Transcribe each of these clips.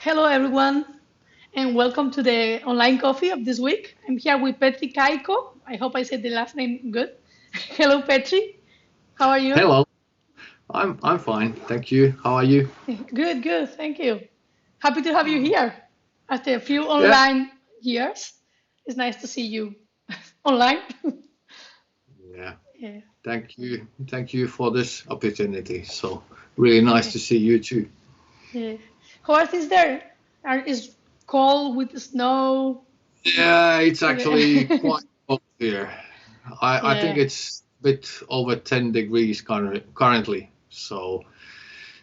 Hello, everyone, and welcome to the online coffee of this week. I'm here with Petri Kaikko. I hope I said the last name good. Hello, Petri. How are you? Hello, I'm fine, thank you. How are you? Good, good. Thank you. Happy to have you here. After a few Yeah, online years, it's nice to see you online. yeah. Yeah, Thank you for this opportunity. So really nice yeah, to see you too. yeah. How are things there? Is cold with the snow? Yeah, it's actually Okay. quite cold here. I think Yeah. it's a bit over 10 degrees currently. So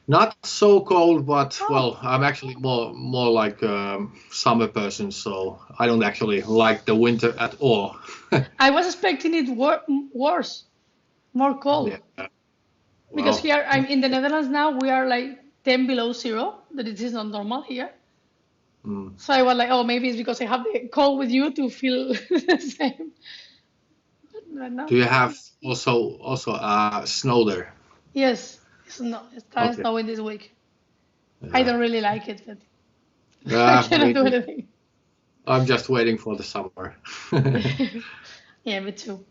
not so cold, but well, Oh, I'm actually more like summer person. So I don't actually like the winter at all. I was expecting it worse, more Yeah. cold. Because Well, here I'm in the Netherlands now, we are like 10 below zero. That it is not normal here. mm. So I was like, oh, maybe it's because I have the call with you to feel the same. But no. Do you have also snow there? Yes, it's not. It starts Okay. snowing this week. I Yeah. don't really like it, but I Yeah, cannot do maybe. anything. I'm just waiting for the summer. Yeah, me too.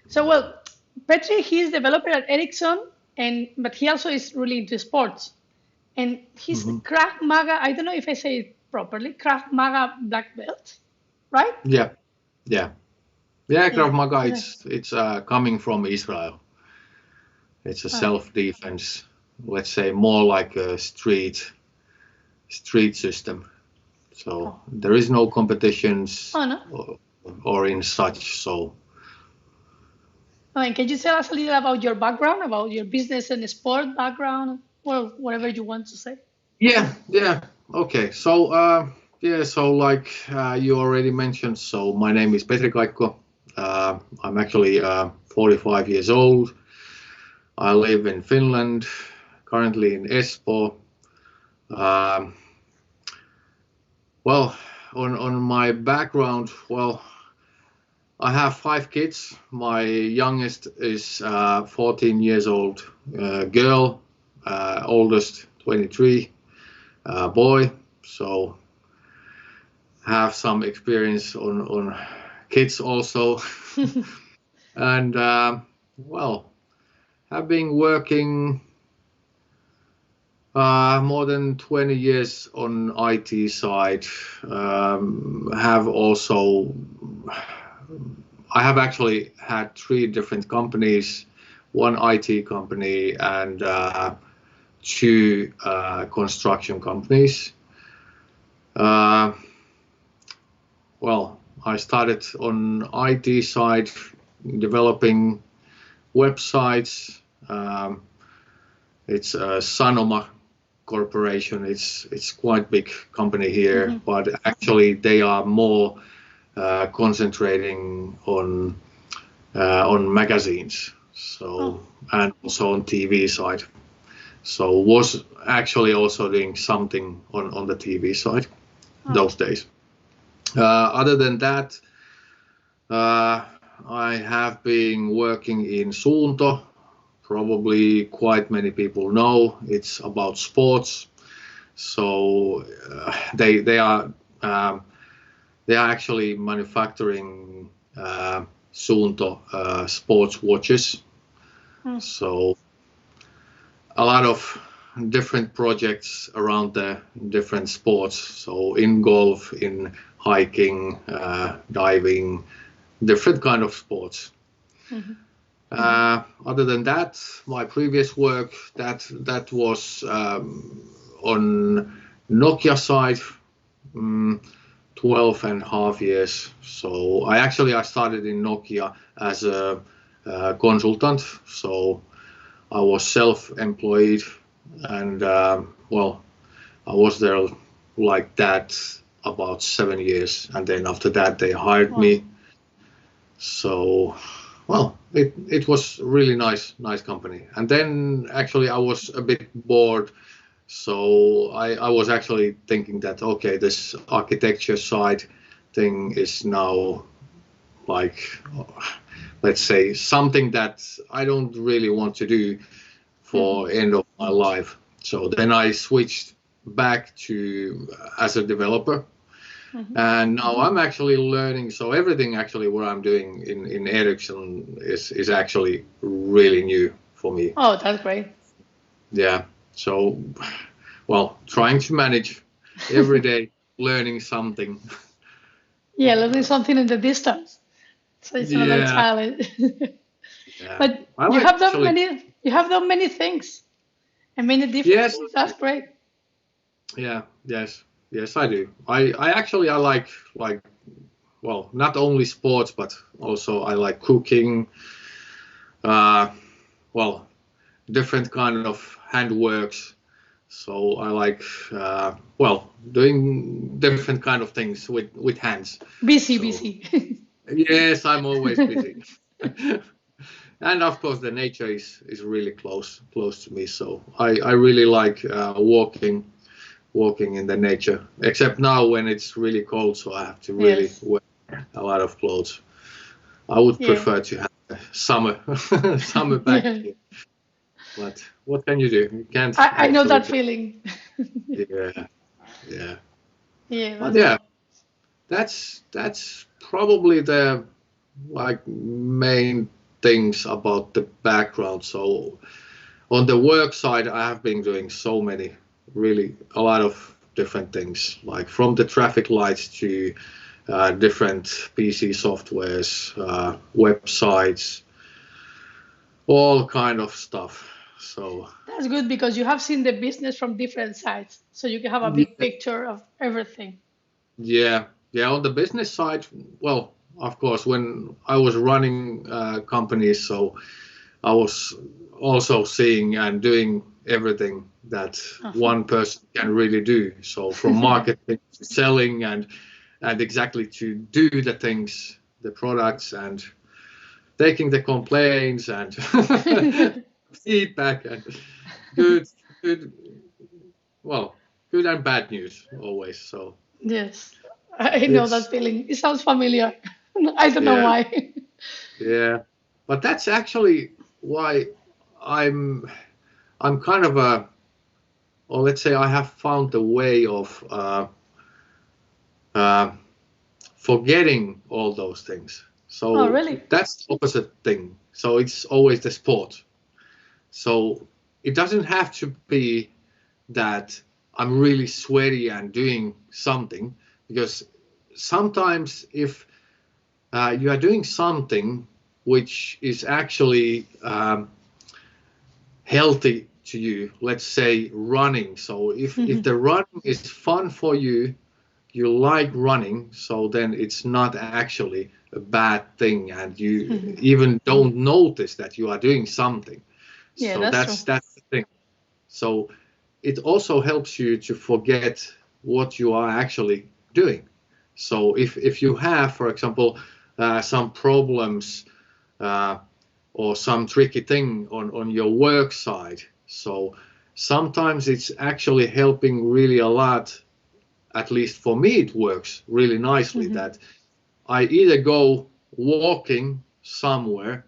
So well, Petri, he's developer at Ericsson, and but he also is really into sports. And he's Mhm. Krav Maga. I don't know if I say it properly. Krav Maga black belt, right? Yeah, yeah, yeah. Yeah. Krav Maga, Nice. it's coming from Israel. It's a Oh, self-defense, let's say more like a street system. So oh, there is no competitions oh no. or in such. So I mean, can you tell us a little about your background, about your business and sport background, well, whatever you want to say? yeah. Okay. So yeah. So like you already mentioned. So my name is Petri Kaikko. I'm actually 45 years old. I live in Finland, currently in Espoo. Um, well, on my background, well, I have five kids. My youngest is 14 years old girl, oldest 23 boy. So have some experience on kids also, and well, have been working more than 20 years on IT side. Have also, I have actually had three different companies, one IT company and two construction companies. Uh, well, I started on IT side, developing websites. Um, it's a Sanoma corporation. It's quite big company here, Hmm. but actually they are more concentrating on magazines. Oh, So and also on TV side. So was actually also doing something on the TV side oh, those days. Other than that, uh, I have been working in Suunto. Probably quite many people know it's about sports. So they are um, they are actually manufacturing Suunto sports watches. mm, So a lot of different projects around the different sports. So in golf, in hiking, diving, different kind of sports. hmm. Other than that, my previous work that was on Nokia side, um, 12 and a half years. So I started in Nokia as a, consultant. So I was self-employed, and well, I was there like that about 7 years, and then after that they hired Wow. me. So well, it was really nice company. And then actually I was a bit bored, so I was actually thinking that okay, this architecture side thing is now like, let's say, something that I don't really want to do Hmm. for end of my life. So then I switched back to as a developer. Mhm. And now I'm actually learning. So everything actually what I'm doing in Ericsson is actually really new for me. Oh, that's great. Yeah. So, well, trying to manage every day, learning something. Yeah, learning something in the distance. So it's another Yeah. challenge. Yeah. But I like actually. you have done many things and many different Yes. things. That's great. Yeah. Yes. Yes, I do. I actually I like well, not only sports but also I like cooking. Uh, well, different kind of handworks. So I like well doing different kind of things with hands. Busy, So busy. yes, I'm always busy. And of course the nature is really close to me. So I really like walking in the nature. Except now when it's really cold, so I have to really Yes. wear a lot of clothes. I would Yeah. prefer to have summer summer back Yeah. again. But what can you do? You can't I know actually. that feeling. Yeah, yeah. Yeah, But that's yeah, good. that's probably the like main things about the background. So on the work side, I have been doing so many, really a lot of different things, like from the traffic lights to different PC softwares, websites, all kind of stuff. So That's good because you have seen the business from different sides. So you can have a big picture of everything. yeah, yeah. On the business side, well, of course, when I was running companies, so I was also seeing and doing everything that Uh-huh. one person can really do. So from marketing to selling and exactly to do the things, the products, and taking the complaints and feedback and good, good, well, good and bad news always. So Yes, I know that it's feeling. It sounds familiar. I don't know yeah, why. yeah. But that's actually why I'm I'm kind of a, or let's say I have found a way of uh, forgetting all those things. Oh, So really? that's the opposite thing. So it's always the sport. So it doesn't have to be that I'm really sweaty and doing something, because sometimes if you are doing something which is actually healthy to you, let's say running. So if the running is fun for you, you like running, so then it's not actually a bad thing, and you even don't notice that you are doing something. Yeah, So that's true. that's the thing. So it also helps you to forget what you are actually doing. So if you have, for example, some problems uh, or some tricky thing on your work side, so sometimes it's actually helping really a lot. At least for me it works really nicely that I either go walking somewhere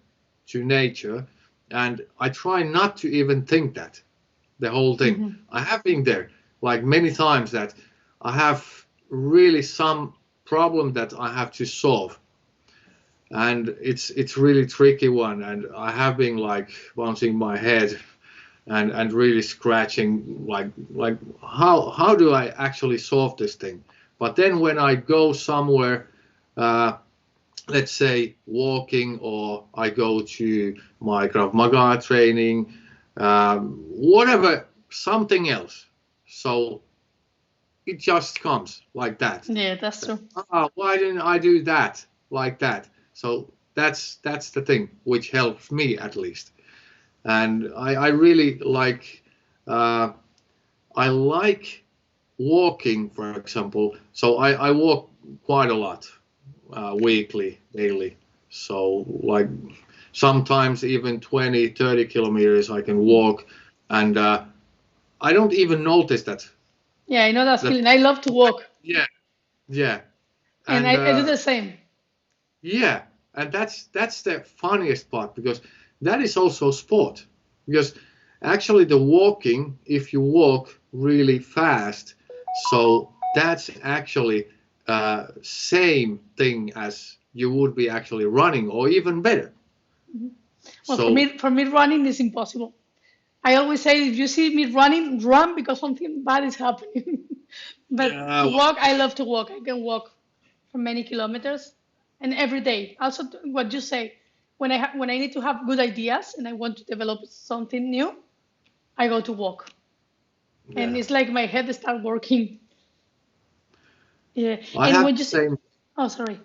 to nature, and I try not to even think that the whole thing. I have been there like many times that I have really some problem that I have to solve, and it's really tricky one, and I have been like bouncing my head and really scratching like how do I actually solve this thing. But then when I go somewhere, uh, let's say walking, or I go to my krav maga training, whatever, something else, so it just comes like that. Yeah, that's true. Why didn't I do that like that? So that's the thing which helps me at least. And I really like uh, I like walking, for example. So I walk quite a lot, weekly, daily. So like sometimes even 20, 30 kilometers I can walk, and I don't even notice that. Yeah, I know that That feeling. I love to walk, yeah, yeah, and and I do the same. yeah, and that's the funniest part, because that is also sport, because actually the walking, if you walk really fast, so that's actually same thing as you would be actually running, or even better. Well, So for me, running is impossible. I always say, if you see me running, run because something bad is happening. But to yeah, walk, I love to walk. I can walk for many kilometers, and every day. Also, what you say, when I need to have good ideas and I want to develop something new, I go to walk, and yeah. it's like my head start working. Yeah, I and have when the you say, same. oh, sorry,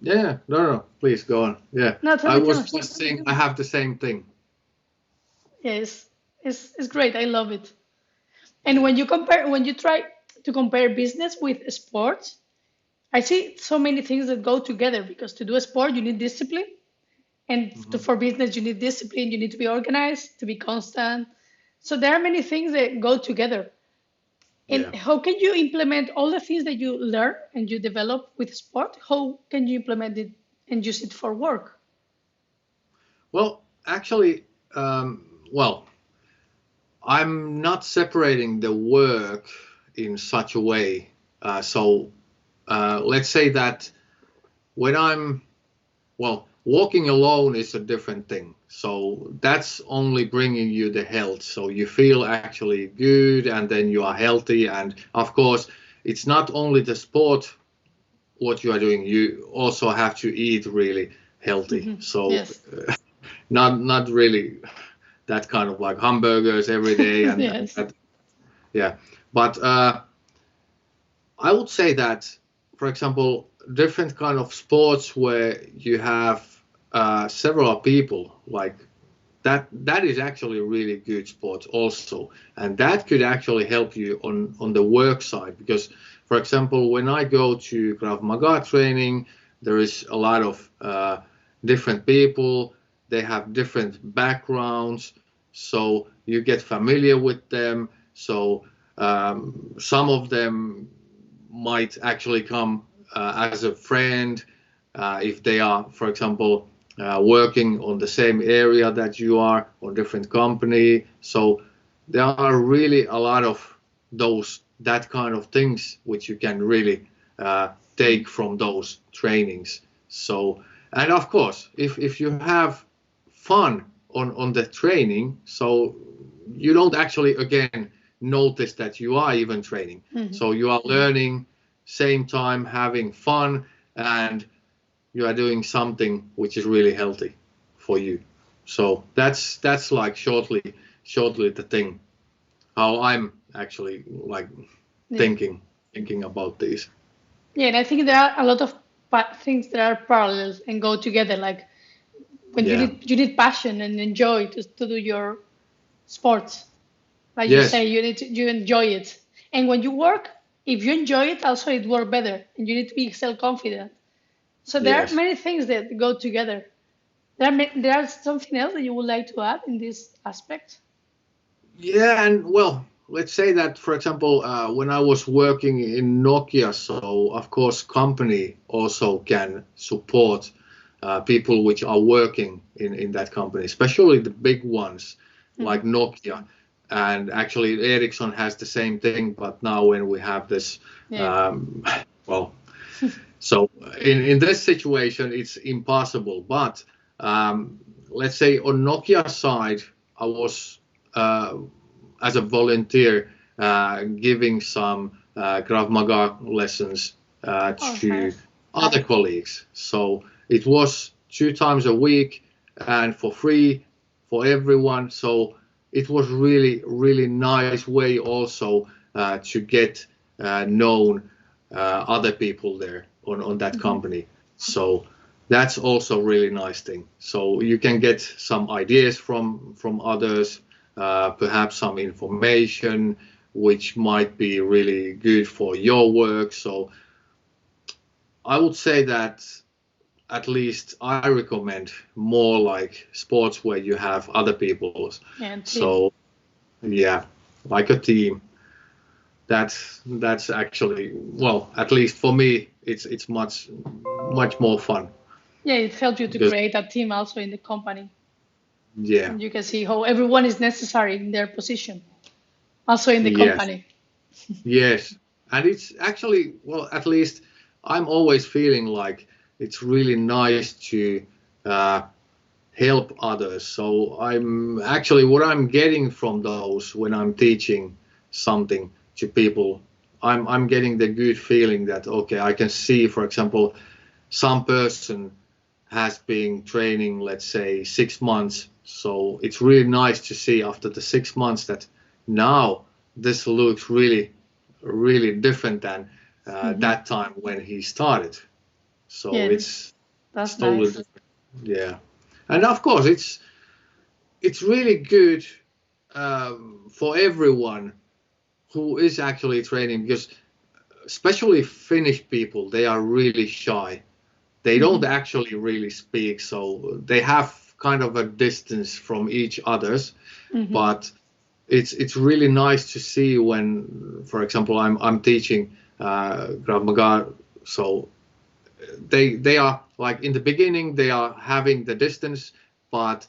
Yeah, no, no, please go on. Yeah, no, I tell was me. just saying I have the same thing. Yes, it's great. I love it. And when you try to compare business with sports, I see so many things that go together because to do a sport, you need discipline. And Hmm. for business, you need discipline, you need to be organized, to be constant. So there are many things that go together. And Yeah. how can you implement all the things that you learn and you develop with sport? How can you implement it and use it for work? Well, actually, well, I'm not separating the work in such a way. So let's say that when I'm, well, walking alone is a different thing. So that's only bringing you the health. So you feel actually good and then you are healthy. And of course, it's not only the sport what you are doing, you also have to eat really healthy. So Yes. not really that kind of like hamburgers every day and Yes. that, yeah. But I would say that, for example, different kind of sports where you have several people like that is actually a really good sport also, and that could actually help you on the work side because, for example, when I go to krav maga training, there is a lot of different people. They have different backgrounds, so you get familiar with them. So some of them might actually come as a friend if they are, for example, working on the same area that you are or different company. So there are really a lot of those that kind of things which you can really take from those trainings. So and of course, if you have fun on the training, so you don't actually again notice that you are even training. Mhm. So you are learning, same time having fun, and you are doing something which is really healthy for you. So that's like shortly the thing how I'm actually like Yeah. thinking about these. Yeah, and I think there are a lot of things that are parallels and go together. Like when Yeah. you need passion and enjoy to do your sports. Like you Yes. say, you enjoy it. And when you work, if you enjoy it, also it work better. And you need to be self-confident. So there are Yes. many things that go together. There are something else that you would like to add in this aspect? Yeah, and well, let's say that, for example, when I was working in Nokia, so of course, company also can support people which are working in that company, especially the big ones Hmm. like Nokia. And actually, Ericsson has the same thing, but now when we have this, Yeah. um, well, so in this situation, it's impossible. But let's say on Nokia side, I was uh, as a volunteer giving some Krav Maga lessons Oh, to nice. other colleagues. So it was 2 times a week and for free for everyone. So it was really nice way also to get known other people there on that Hmm. company. So that's also really nice thing. So you can get some ideas from others, perhaps some information which might be really good for your work. So I would say that at least I recommend more like sports where you have other people. And team. So yeah, like a team. That's actually, well, at least for me, it's much more fun Yeah, it helps you to because create a team also in the company. Yeah. And you can see how everyone is necessary in their position, also in the Yes. company. Yes. And it's actually, well, at least I'm always feeling like it's really nice to uh, help others. So I'm actually what I'm getting from those when I'm teaching something to people, I'm getting the good feeling that okay, I can see, for example, some person has been training, let's say 6 months. So it's really nice to see after the 6 months that now this looks really, really different than Hmm. that time when he started. So Yeah, it's that's totally nice. different. Yeah, and of course it's really good for everyone who is actually training because especially Finnish people, they are really shy. They don't Hmm. actually really speak, so they have kind of a distance from each others. Hmm. But it's really nice to see when, for example, I'm teaching Krav Maga, so they are like in the beginning they are having the distance, but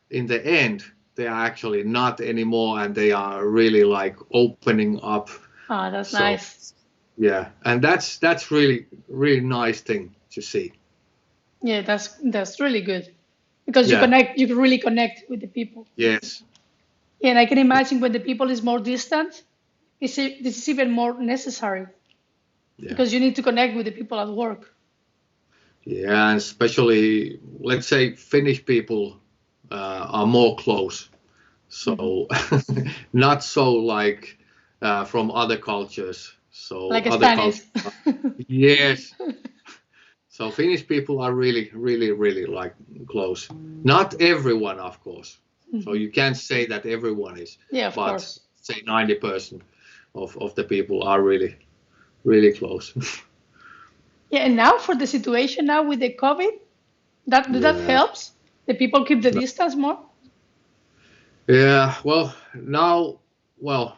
in the end they are actually not anymore, and they are really like opening up. Ah, that's So nice. yeah, and that's really nice thing to see. Yeah, that's really good because Yeah. you can really connect with the people. Yes. Yeah, and I can imagine when the people is more distant, this is even more necessary Yeah. because you need to connect with the people at work. Yeah, and especially let's say Finnish people are more close, Hmm. so not so like from other cultures. So Like other Spanish. cultures, yes. So Finnish people are really, really, really like close. Not everyone, of course. So Hmm. you can't say that everyone is, Yeah, of but course. say 90% of the people are really, really close. Yeah, and now for the situation now with the COVID, that Yeah. helps. The people keep the distance more. Yeah. Well, now, well,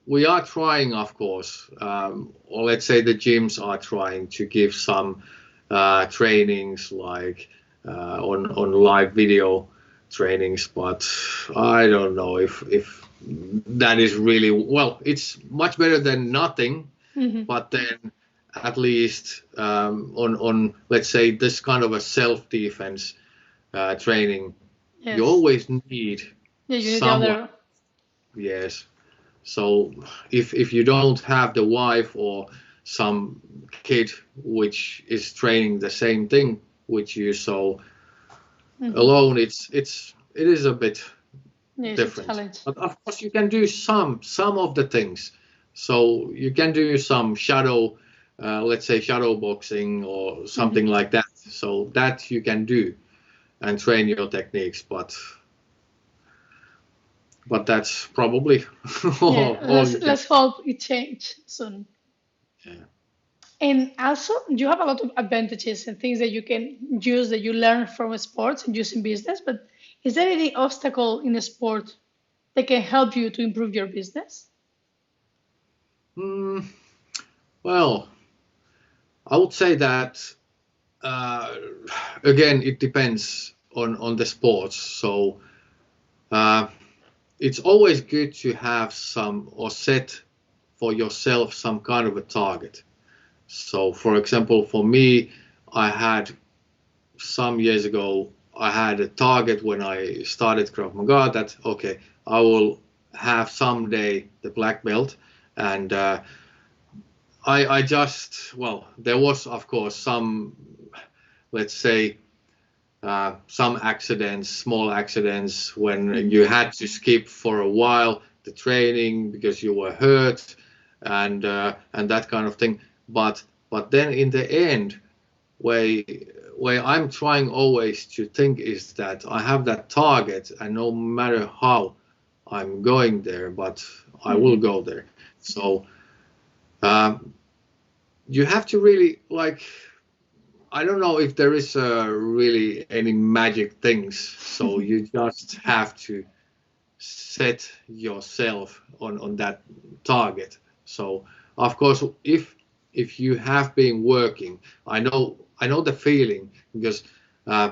we are trying, of course, or let's say the gyms are trying to give some trainings like on live video trainings, but I don't know if that is really well. It's much better than nothing, Hmm. but then at least on let's say this kind of a self defense training, you Yes. always need Yeah, you need the someone. other. Yes. So if you don't have the wife or some kid which is training the same thing with you, so Hmm. alone it is a bit Yeah, it's a different. challenge. But of course you can do some of the things. So you can do some shadow, let's say shadow boxing or something Hmm. like that. So that you can do and train your techniques, but that's probably Yeah, all you can. let's hope it change soon. Yeah. And also, you have a lot of advantages and things that you can use that you learn from sports and use in business. But is there any obstacle in a sport that can help you to improve your business? Mm, well, I would say that uh, again it depends on the sports. So uh, it's always good to have some or set for yourself some kind of a target. So for example, for me, I had some years ago I had a target when I started Krav Maga that okay I will have someday the black belt, and I just well there was of course some, let's say some accidents, small accidents, when Mhm. you had to skip for a while the training because you were hurt, and that kind of thing. But then in the end, where where I'm trying always to think is that I have that target, and no matter how I'm going there, but I will Mhm. go there. So um, you have to really like I don't know if there is really any magic things. So you just have to set yourself on that target. So of course, if you have been working, I know the feeling because uh,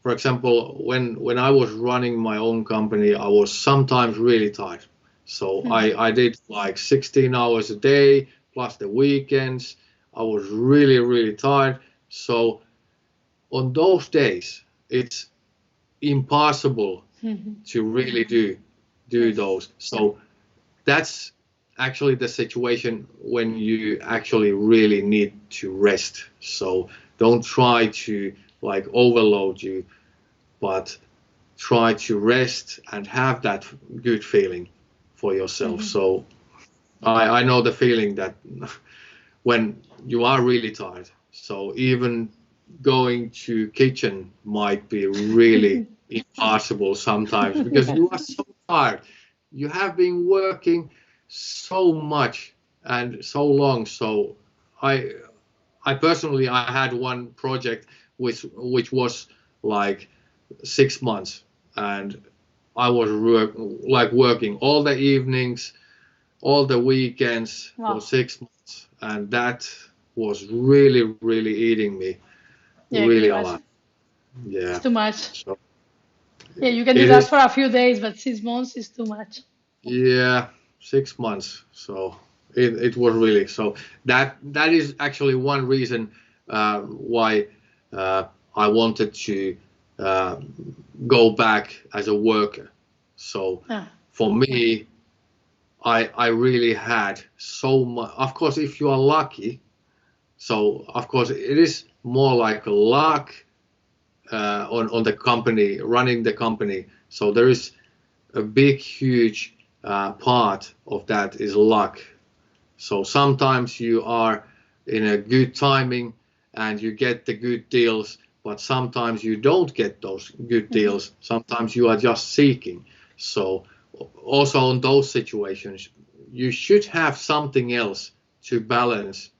for example, when I was running my own company, I was sometimes really tired. So I did like 16 hours a day plus the weekends. I was really, really tired. So on those days, it's impossible to really do Yes. those. So that's actually the situation when you actually really need to rest. So don't try to like overload you, but try to rest and have that good feeling for yourself. So I know the feeling that when you are really tired, so even going to kitchen might be really impossible sometimes because you are so tired. You have been working so much and so long. So I I personally I had one project which was like 6 months, and I was working all the evenings, all the weekends for Wow. 6 months, and that was really, really eating me Yeah, I can really a lot. imagine. It's Yeah. too much. So Yeah, you can do it that is, for a few days, but 6 months is too much. yeah, 6 months. So it was really so that is actually one reason why uh, I wanted to uh, go back as a worker. So Ah, for me, I really had so much. Of course, if you are lucky, so of course it is more like luck on the company running the company. So there is a big, huge part of that is luck. So sometimes you are in a good timing and you get the good deals, but sometimes you don't get those good deals. Sometimes you are just seeking. So also in those situations, you should have something else to balance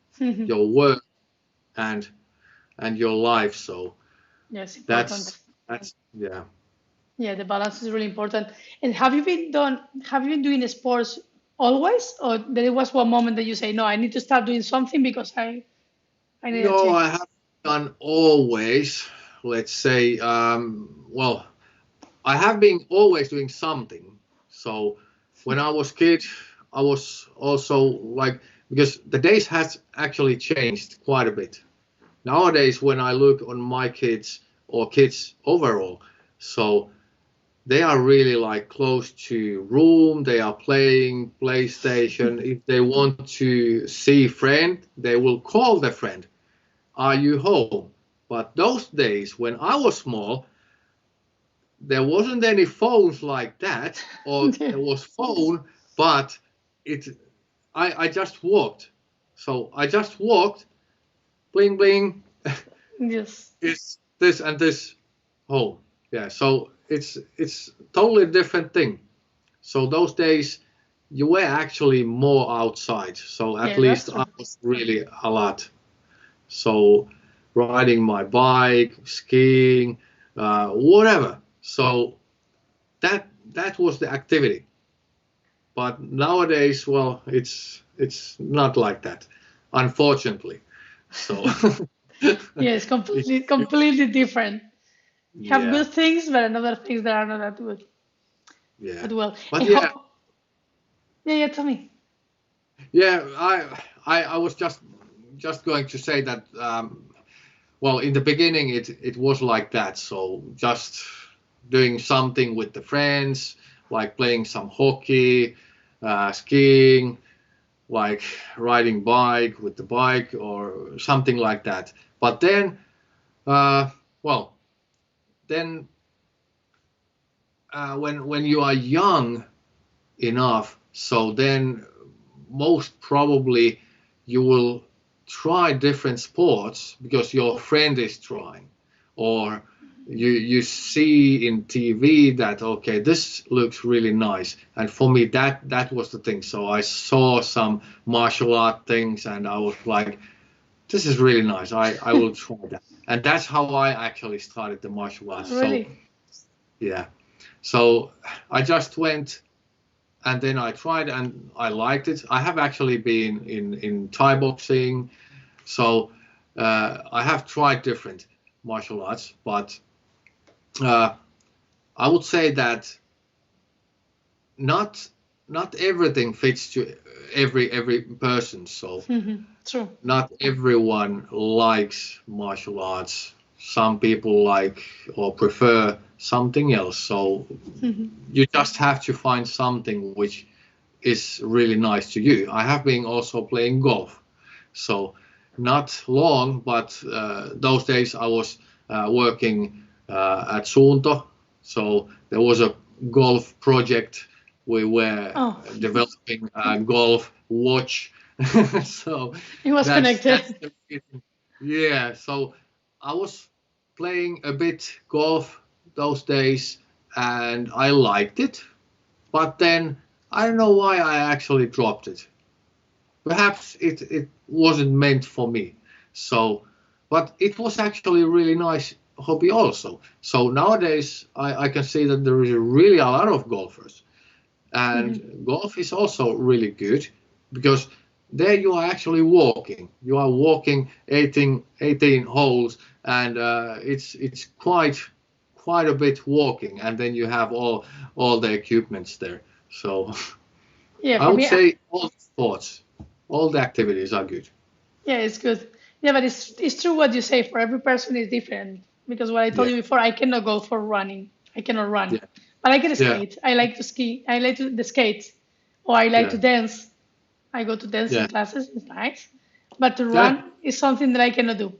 your work and your life. So yes, important. that's yeah. Yeah, the balance is really important. And have you been doing sports always, or there was one moment that you say, no, I need to start doing something because I need a No, I change. have done always. Let's say, well, I have been always doing something. So when I was kid, I was also like because the days has actually changed quite a bit. Nowadays, when I look on my kids or kids overall, so they are really like close to room. They are playing PlayStation. If they want to see friend, they will call the friend. Are you home? But those days when I was small, there wasn't any phones like that, or Yeah. there was phone, but it I just walked. So I just walked, bling bling, Yes. it's this and this home. Yeah, so it's totally different thing. So those days you were actually more outside. So at Yeah, that's least I true. was really a lot. So riding my bike, skiing, whatever. So that was the activity. But nowadays, well, it's not like that, unfortunately. So Yeah, it's it, completely different. Have yeah, good things, but another things that are not that good. yeah. But well, But and yeah, yeah, yeah, tell me. yeah. I was just going to say that. Well, in the beginning, it was like that. So just doing something with the friends, like playing some hockey, skiing, like riding bike with the bike or something like that. But then, uh, well, then when you are young enough, so then most probably you will try different sports because your friend is trying, or you see in TV that okay, this looks really nice, and for me that was the thing. So I saw some martial art things, and I was like, this is really nice. I will try that, and that's how I actually started the martial arts. So Really? yeah, so I just went and then I tried and I liked it. I have actually been in Thai boxing, so I have tried different martial arts, but uh, I would say that not not everything fits to every person. So True. not everyone likes martial arts. Some people like or prefer something else. So you just have to find something which is really nice to you. I have been also playing golf. So not long, but those days I was working at Suunto. So there was a golf project. We were Oh, developing a golf watch. So it was that's connected. the reason. Yeah. So I was playing a bit golf those days, and I liked it. But then I don't know why I actually dropped it. Perhaps it wasn't meant for me. So, but it was actually a really nice hobby also. So nowadays I can see that there is really a lot of golfers, and golf is also really good because there you are actually walking. You are walking 18 holes, and it's quite a bit walking, and then you have all the equipments there. So Yeah, I for would me, say all the sports, all the activities are good. yeah, it's good. Yeah, but it's true what you say. For every person is different. Because what I told Yeah, you before, I cannot go for running. I cannot run, yeah, but I can yeah, skate. I like to ski. I like to the skate, or I like to yeah, dance. I go to dancing yeah, classes. It's nice, but to yeah. run is something that I cannot do.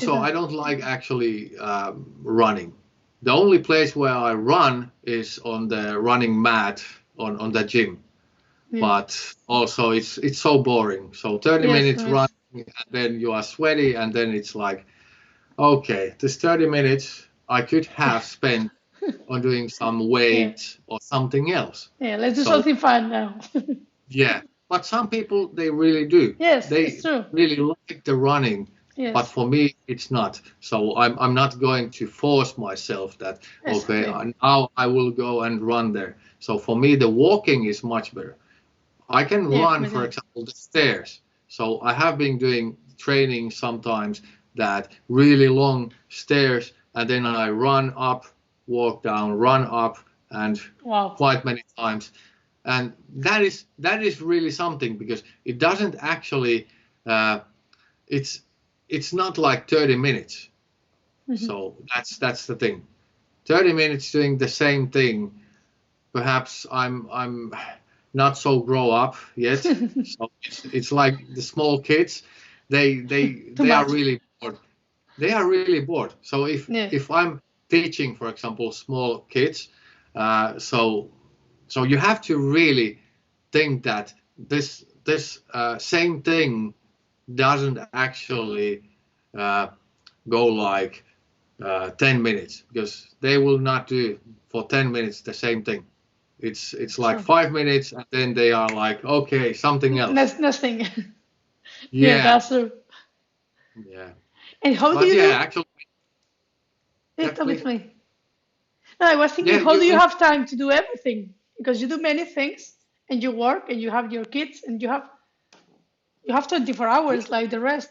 It's I don't like actually running. The only place where I run is on the running mat on the gym. yeah. But also it's so boring. So 30 Yes, minutes yes, running, and then you are sweaty, and then it's like, okay, this 30 minutes I could have spent on doing some yeah, weight or something else. yeah. Let's do So something fun now. yeah, but some people they really do. Yes, it's They true. really like the running, but Yes, for me it's not. So I'm not going to force myself that okay, exactly. now I will go and run there. So for me the walking is much better. I can Yeah, for run, me for too. example, the stairs. So I have been doing training sometimes that really long stairs, and then I run up, walk down, run up, and Wow. quite many times. And that is really something because it doesn't actually uh, it's it's not like 30 minutes. So that's the thing. 30 minutes doing the same thing. Perhaps I'm not so grow up yet. So it's like the small kids. They they Too they are much. really bored. They are really bored. So Yeah. if I'm teaching, for example, small kids, so you have to really think that this same thing doesn't actually uh, go like 10 minutes because they will not do for 10 minutes the same thing. It's like True. 5 minutes and then they are like okay something else. Next, next thing. Yeah, Yeah, that's true. yeah, And how do but you yeah, do? actually, Yeah, yeah, tell me, please, tell me. No, I was thinking, yeah, how do you you have time to do everything? Because you do many things, and you work, and you have your kids, and you have 24 yeah, hours like the rest.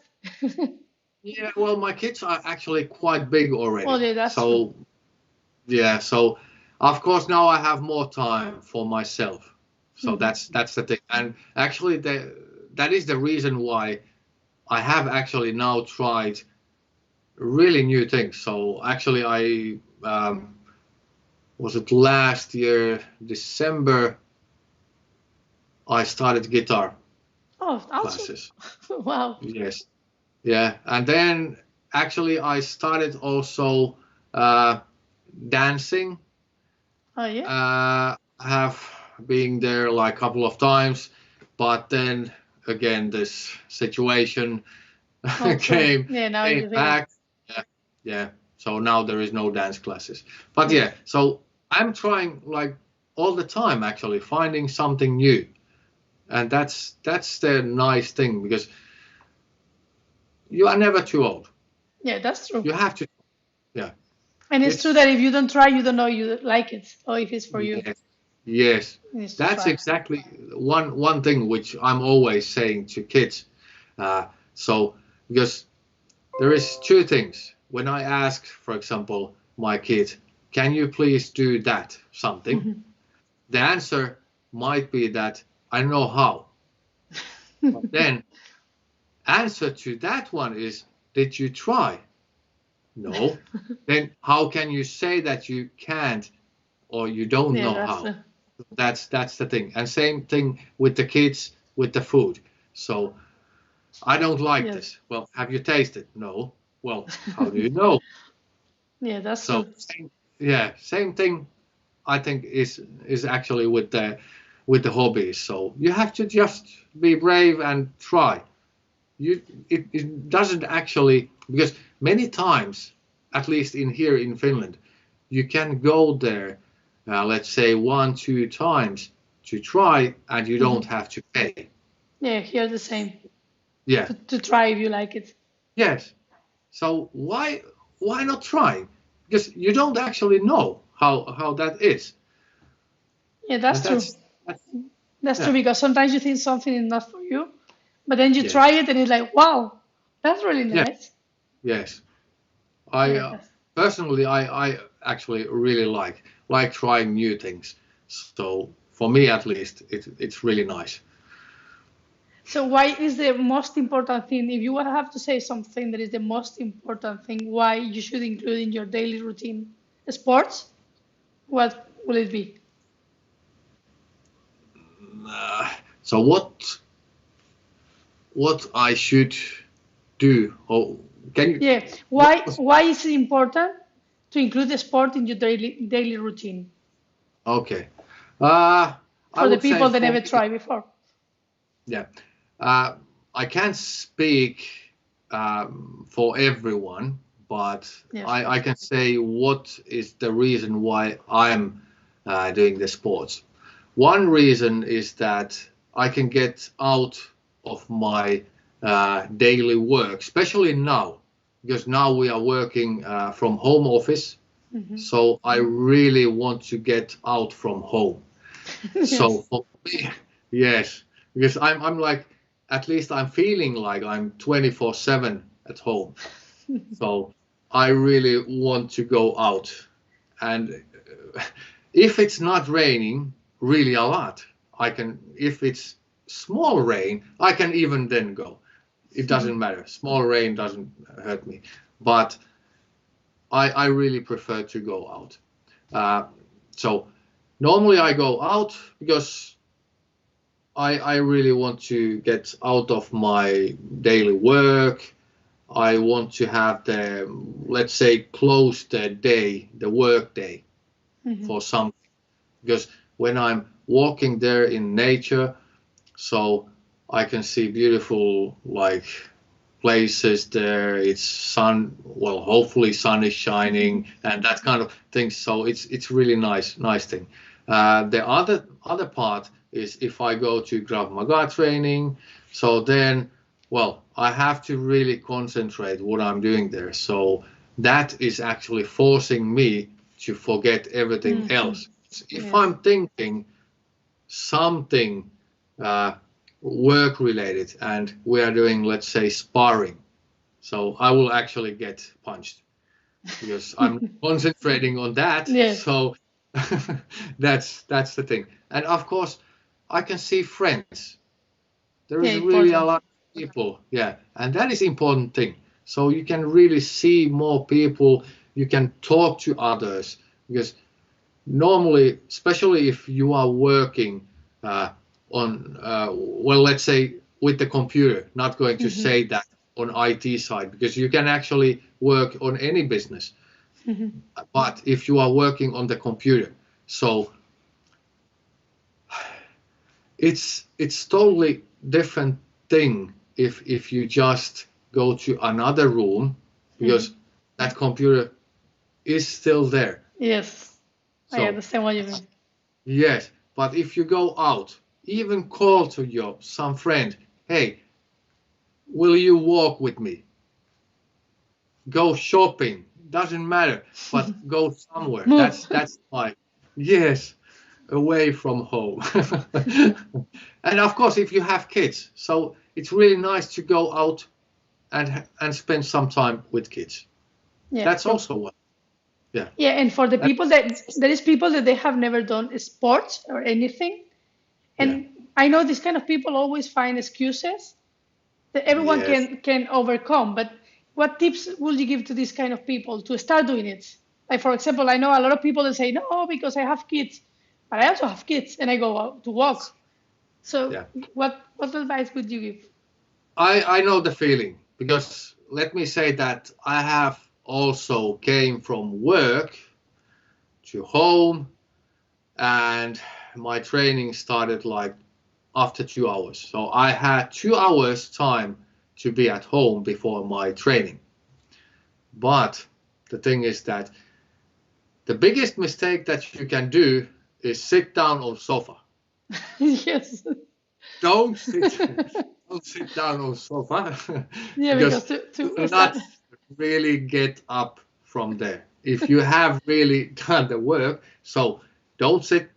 yeah. Well, my kids are actually quite big Well, already, yeah, that's true. so yeah, so of course now I have more time for myself. So that's the thing, and actually that is the reason why I have actually now tried really new things. So actually, I was it last year December I started guitar Oh, awesome. classes. Wow. Yes, yeah, and then actually I started also uh, dancing. Oh, yeah. I have been there like a couple of times, but then again this situation Oh, true. came Yeah, now came you think it. back. Yeah, yeah. So now there is no dance classes. But Yeah. yeah, so I'm trying like all the time actually finding something new. And that's the nice thing because you are never too old. Yeah, that's true. You have to yeah. And it's true It's that if you don't try, you don't know you like it or if it's for you. yes. Yes. You need to That's try. exactly one thing which I'm always saying to kids. So because there is two things. when I ask, for example, my kid, can you please do that something? Mhm. The answer might be that I know how. But then answer to that one is, did you try? No. Then how can you say that you can't or you don't Yeah, know that's how? That's the thing. And same thing with the kids with the food. So I don't like yes. this. Well, have you tasted? No. Well, how do you know? Yeah, that's So true. yeah, same thing I think is actually with the hobbies. So you have to just be brave and try. It doesn't actually, because many times, at least in here in Finland, you can go there, let's say 1, 2 times to try, and you don't Mhm. have to pay. Yeah, here the same. Yeah. To try if you like it. Yes. So why not try? Because you don't actually know how that is, Yeah, and that's true. that's That's true yeah. because sometimes you think something is not for you, but then you try Yes. it and it's like, wow, that's really Yeah. nice. Yes. I Yeah, that's. personally I actually really like trying new things. So for me at least, it's really nice. So why is the most important thing, if you would have to say something that is the most important thing, why you should include in your daily routine sports, what will it be? So what I should do? Oh, can you? Yeah, What why was, why is it important to include the sport in your daily routine okay. Uh, I for the would say people that for never me, tried before? yeah. Uh, I can't speak for everyone, but Yeah, of I course. can say what is the reason why I'm doing the sports. One reason is that I can get out of my daily work, especially now, because now we are working from home office. Hmm. So I really want to get out from home. So Yes. for me, yes, because I'm like, at least I'm feeling like I'm 24/7 at home. So I really want to go out. And if it's not raining really a lot, I can, if it's small rain, I can even then go. It doesn't matter. Small rain doesn't hurt me. But I really prefer to go out. So normally I go out because I really want to get out of my daily work. I want to have the, let's say, close the day, the work day Hmm. for something. Because when I'm walking there in nature, so I can see beautiful like places there. It's sun, well, hopefully sun is shining and that kind of thing. So it's really nice thing. The other part is if I go to Krav Maga training, so then, well, I have to really concentrate what I'm doing there. So that is actually forcing me to forget everything Hmm. else. If Yes. I'm thinking something uh, work related and we are doing, let's say, sparring, so I will actually get punched because I'm concentrating on that. Yes. So that's the thing. And of course, I can see friends. There is Yeah, really a important. lot of people, yeah, and that is important thing. So you can really see more people. You can talk to others because normally, especially if you are working uh, on, well, let's say with the computer, not going to Hmm. say that on IT side, because you can actually work on any business. Hmm. But if you are working on the computer, so it's totally different thing if you just go to another room Hmm. because that computer is still there. Yes, I So understand what you mean. yes, but if you go out, even call to your some friend, hey, will you walk with me? Go shopping, doesn't matter, but go somewhere. Move. That's like yes, away from home. And of course, if you have kids, so it's really nice to go out and spend some time with kids. Yeah. That's also what. Yeah. Yeah, and for the And, people that there is people that they have never done sports or anything, yeah. and I know these kind of people always find excuses that everyone Yes. can overcome. But what tips would you give to these kind of people to start doing it? Like for example, I know a lot of people that say no because I have kids, but I also have kids and I go out to walk. So Yeah. what advice would you give? I know the feeling because let me say that I have also came from work to home, and my training started like after 2 hours. So I had 2 hours time to be at home before my training. But the thing is that the biggest mistake that you can do is sit down on sofa. Yes. Don't sit, don't sit down on sofa Yeah, because because you to will start. not really get up from there. If you have really done the work, so don't sit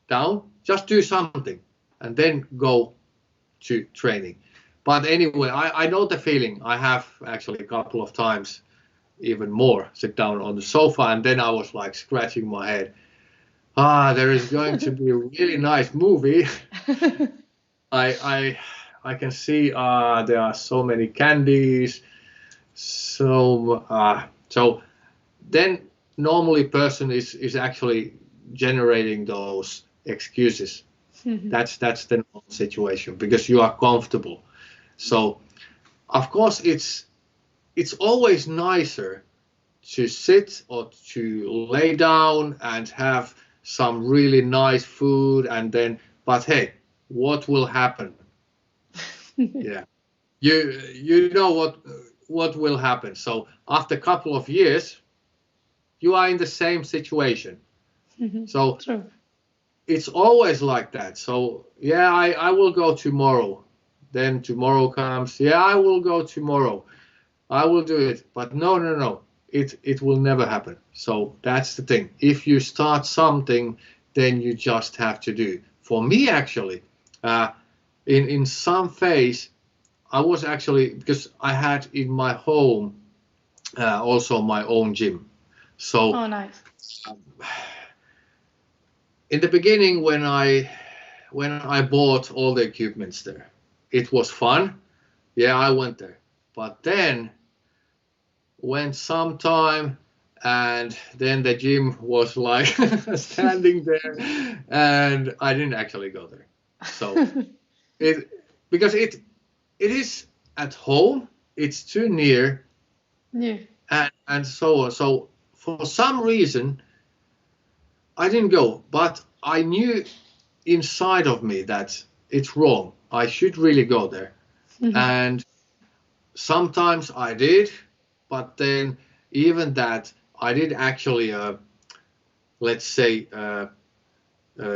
down, just do something and then go to training. But anyway, I know the feeling. I have actually a couple of times even more sit down on the sofa and then I was like scratching my head. There is going to be a really nice movie. I I can see there are so many candies. So then normally person is actually generating those excuses. That's the normal situation because you are comfortable. So of course it's always nicer to sit or to lay down and have some really nice food and then but hey, what will happen? Yeah. You know what will happen. So after a couple of years you are in the same situation. So True. it's always like that. So yeah, I will go tomorrow. Then tomorrow comes, yeah, I will go tomorrow. I will do it. But no. It will never happen. So that's the thing. If you start something, then you just have to do. For me, actually, uh, in some phase, I was actually because I had in my home also my own gym. So Oh, nice. in the beginning, when I bought all the equipments there, it was fun. Yeah, I went there. But then went some time and then the gym was like standing there and I didn't actually go there. So it because it is at home, it's too near Yeah. and so on. So for some reason I didn't go, but I knew inside of me that it's wrong. I should really go there. And sometimes I did, but then even that I did actually let's say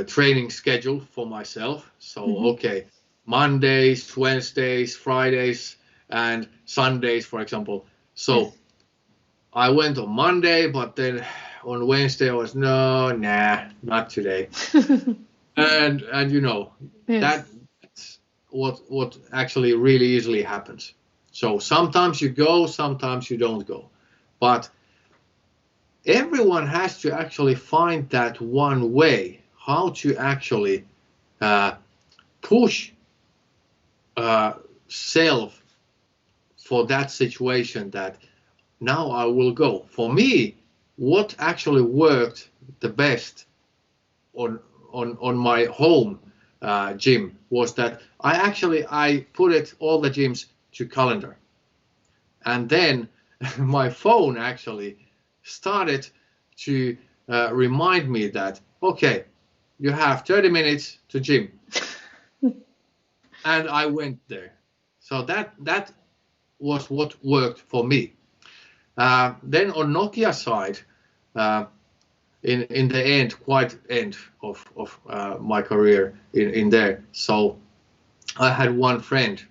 training schedule for myself. So okay, Mondays, Wednesdays, Fridays, and Sundays, for example. Yes. So I went on Monday, but then on Wednesday I was no, nah, not today. And you know Yes. that's what actually really easily happens. So sometimes you go, sometimes you don't go, but everyone has to actually find that one way how to actually uh, push uh, self for that situation that now I will go. For me, what actually worked the best on on my home gym was that I put it all the gyms to calendar, and then my phone actually started to remind me that okay, you have 30 minutes to gym, and I went there. So that was what worked for me. Then on Nokia side, uh, in the end, quite end of my career in there. So I had one friend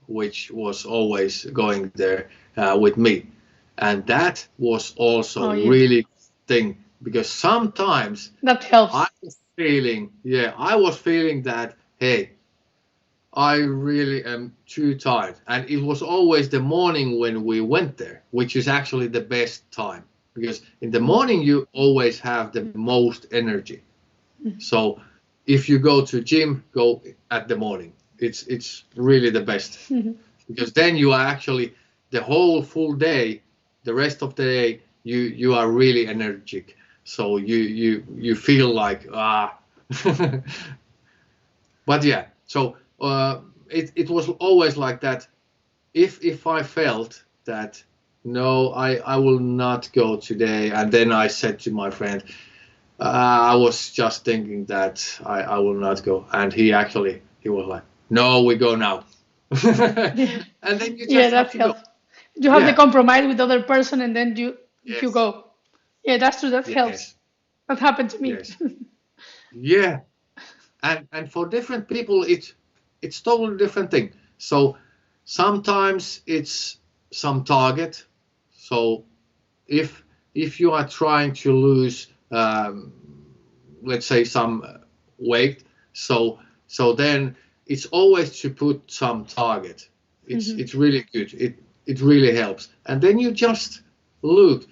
which was always going there with me, and that was Oh, also yeah. really thing because sometimes That helps. I was feeling that hey, I really am too tired. And it was always the morning when we went there, which is actually the best time. Because in the morning, you always have the most energy. So if you go to gym, go at the morning. It's really the best. Because then you are actually the whole full day, the rest of the day, you are really energetic. So you feel like but yeah, so it was always like that. If I felt that no, I will not go today, and then I said to my friend, I was just thinking that I will not go, and he was like, no, we go now. Yeah, And then you yeah, just have that to go. helps. You have the Yeah. compromise with the other person, and then you Yes. go. Yeah, that's true. That helps. Yes. That happened to me. Yes. Yeah. And for different people, it's totally different thing. So sometimes it's some target. So if you are trying to lose, let's say, some weight, so then it's always to put some target. It's really good. It really helps. And then you just look.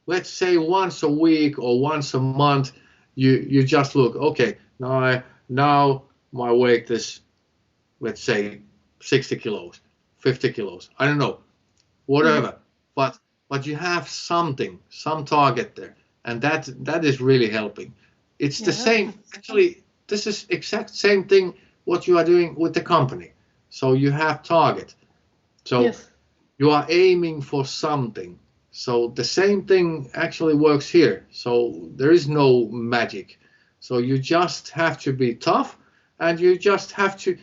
Let's say once a week or once a month, you just look. Okay, now my weight is, let's say, 60 kilos, 50 kilos. I don't know, Yeah, whatever. But you have something, some target there, and that is really helping. It's the yeah, that's same. good. Actually, this is exact same thing what you are doing with the company. So you have target. So Yes, you are aiming for something. So the same thing actually works here. So there is no magic. So you just have to be tough, and you just have to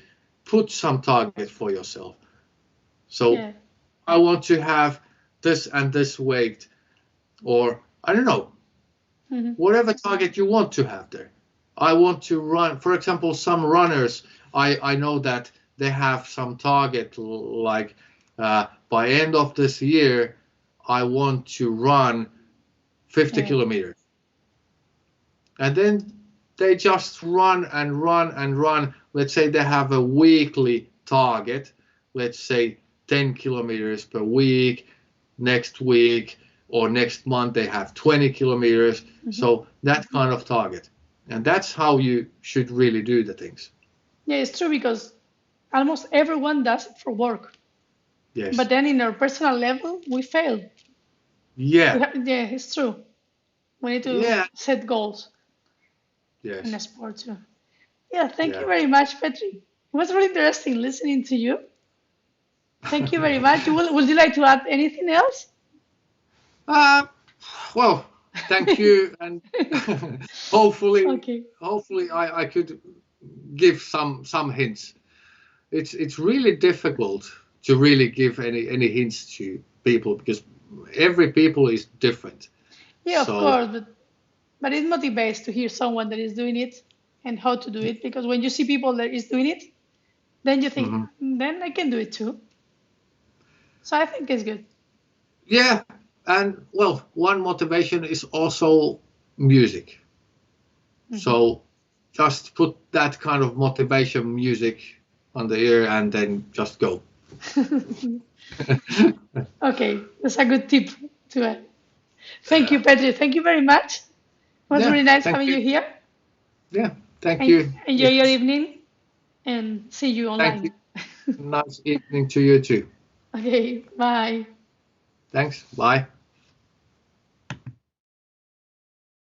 put some target for yourself. So yeah, I want to have this and this weight, or I don't know, whatever target you want to have there. I want to run, for example, some runners, I know that they have some target like by end of this year, I want to run 50 yeah, kilometers. And then they just run and run and run. Let's say they have a weekly target, let's say 10 kilometers per week. Next week or next month they have 20 kilometers. So that kind of target. And that's how you should really do the things. yeah. It's true because almost everyone does it for work, but Yes. then in our personal level, we fail. Yeah. Yeah, it's true. We need to Yeah. set goals in a Yes. sport too. Yeah, thank you Yeah. very much, Petri. It was really interesting listening to you. Thank you very much. Would you like to add anything else? Uh, well, thank you, and hopefully, Okay. hopefully, I could give some hints. It's really difficult to really give any hints to people because every people is different. Yeah, of So course, but it motivates to hear someone that is doing it and how to do it because when you see people that is doing it, then you think, mhm. then I can do it too. So I think it's good. Yeah, and well, one motivation is also music. So just put that kind of motivation music on the ear and then just go. Okay, that's a good tip to add. Thank you, Petri. Thank you very much. It was Yeah, really nice thank having you. you here. Yeah, thank And you. enjoy your It's evening and see you thank you. online. Nice evening to you too. Okay, bye. Thanks. Bye.